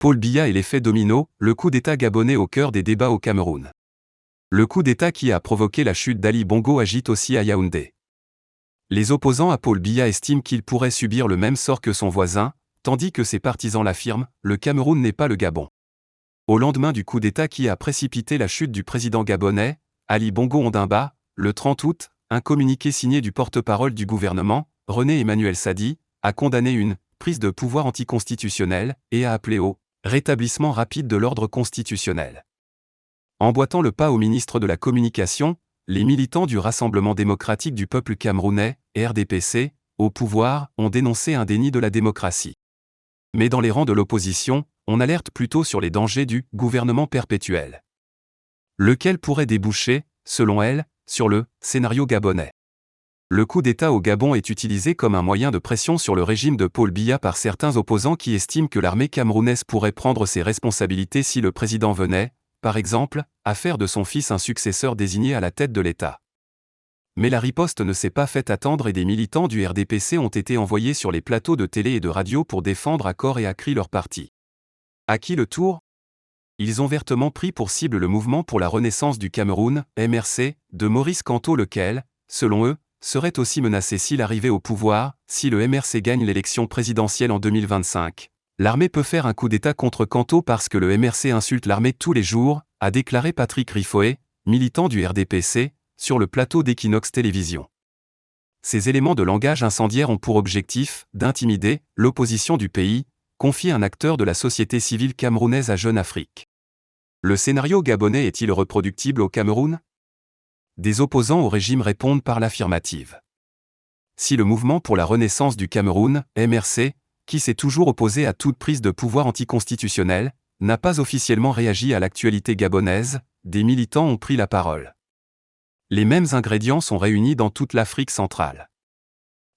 Paul Biya et l'effet domino, le coup d'État gabonais au cœur des débats au Cameroun. Le coup d'État qui a provoqué la chute d'Ali Bongo agite aussi à Yaoundé. Les opposants à Paul Biya estiment qu'il pourrait subir le même sort que son voisin, tandis que ses partisans l'affirment, le Cameroun n'est pas le Gabon. Au lendemain du coup d'État qui a précipité la chute du président gabonais, Ali Bongo Ondimba, le 30 août, un communiqué signé du porte-parole du gouvernement, René Emmanuel Sadi, a condamné une prise de pouvoir anticonstitutionnelle et a appelé au rétablissement rapide de l'ordre constitutionnel. Emboîtant le pas au ministre de la Communication, les militants du Rassemblement démocratique du peuple camerounais, RDPC, au pouvoir, ont dénoncé un déni de la démocratie. Mais dans les rangs de l'opposition, on alerte plutôt sur les dangers du gouvernement perpétuel, lequel pourrait déboucher, selon elle, sur le scénario gabonais. Le coup d'État au Gabon est utilisé comme un moyen de pression sur le régime de Paul Biya par certains opposants qui estiment que l'armée camerounaise pourrait prendre ses responsabilités si le président venait, par exemple, à faire de son fils un successeur désigné à la tête de l'État. Mais la riposte ne s'est pas fait attendre et des militants du RDPC ont été envoyés sur les plateaux de télé et de radio pour défendre à corps et à cri leur parti. À qui le tour ? Ils ont vertement pris pour cible le mouvement pour la renaissance du Cameroun, MRC, de Maurice Kamto lequel, selon eux, serait aussi menacé s'il arrivait au pouvoir, si le MRC gagne l'élection présidentielle en 2025. L'armée peut faire un coup d'État contre Kamto parce que le MRC insulte l'armée tous les jours, a déclaré Patrick Riffoé, militant du RDPC, sur le plateau d'Equinox Télévision. Ces éléments de langage incendiaire ont pour objectif d'intimider l'opposition du pays, confie un acteur de la société civile camerounaise à Jeune Afrique. Le scénario gabonais est-il reproductible au Cameroun ? Des opposants au régime répondent par l'affirmative. Si le mouvement pour la renaissance du Cameroun, MRC, qui s'est toujours opposé à toute prise de pouvoir anticonstitutionnelle, n'a pas officiellement réagi à l'actualité gabonaise, des militants ont pris la parole. Les mêmes ingrédients sont réunis dans toute l'Afrique centrale.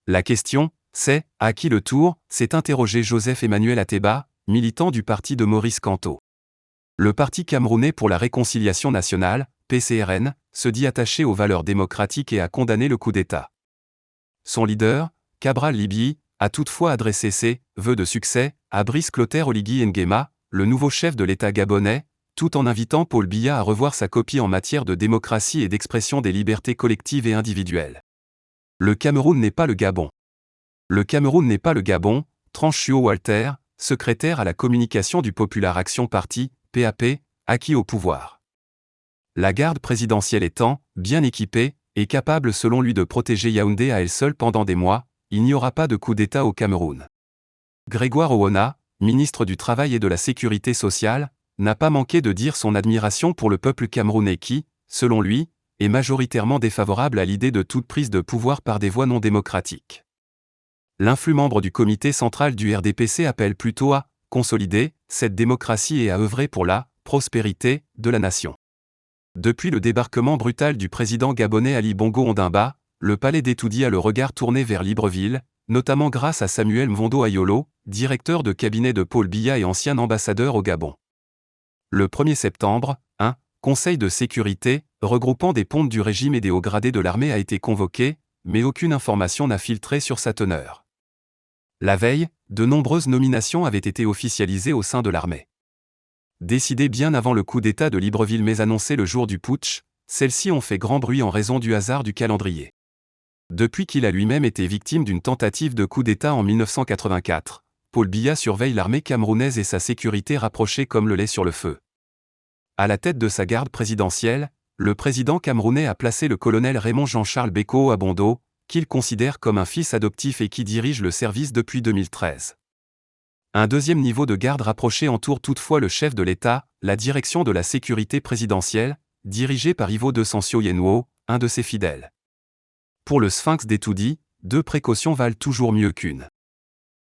La question, c'est « à qui le tour ?» s'est interrogé Joseph-Emmanuel Ateba, militant du parti de Maurice Kamto. Le Parti camerounais pour la réconciliation nationale, PCRN, se dit attaché aux valeurs démocratiques et a condamné le coup d'État. Son leader, Cabral Libye, a toutefois adressé ses vœux de succès à Brice Clotaire Oligui Nguema, le nouveau chef de l'État gabonais, tout en invitant Paul Biya à revoir sa copie en matière de démocratie et d'expression des libertés collectives et individuelles. Le Cameroun n'est pas le Gabon. Le Cameroun n'est pas le Gabon, tranche Chuo Walter, secrétaire à la communication du Popular Action Party, PAP, acquis au pouvoir. La garde présidentielle étant bien équipée et capable selon lui de protéger Yaoundé à elle seule pendant des mois, il n'y aura pas de coup d'État au Cameroun. Grégoire Owona, ministre du Travail et de la Sécurité sociale, n'a pas manqué de dire son admiration pour le peuple camerounais qui, selon lui, est majoritairement défavorable à l'idée de toute prise de pouvoir par des voies non démocratiques. L'influx membre du comité central du RDPC appelle plutôt à consolider cette démocratie et à œuvrer pour la prospérité de la nation. Depuis le débarquement brutal du président gabonais Ali Bongo Ondimba, le palais d'Etoudi a le regard tourné vers Libreville, notamment grâce à Samuel Mvondo Ayolo, directeur de cabinet de Paul Biya et ancien ambassadeur au Gabon. Le 1er septembre, un conseil de sécurité, regroupant des pontes du régime et des hauts gradés de l'armée a été convoqué, mais aucune information n'a filtré sur sa teneur. La veille, de nombreuses nominations avaient été officialisées au sein de l'armée. Décidées bien avant le coup d'État de Libreville mais annoncées le jour du putsch, celles-ci ont fait grand bruit en raison du hasard du calendrier. Depuis qu'il a lui-même été victime d'une tentative de coup d'État en 1984, Paul Biya surveille l'armée camerounaise et sa sécurité rapprochée comme le lait sur le feu. À la tête de sa garde présidentielle, le président camerounais a placé le colonel Raymond Jean-Charles Beko Abondo, qu'il considère comme un fils adoptif et qui dirige le service depuis 2013. Un deuxième niveau de garde rapproché entoure toutefois le chef de l'État, la direction de la sécurité présidentielle, dirigée par Ivo de Sancio Yenwo, un de ses fidèles. Pour le Sphinx d'Etoudi, 2 précautions valent toujours mieux qu'une.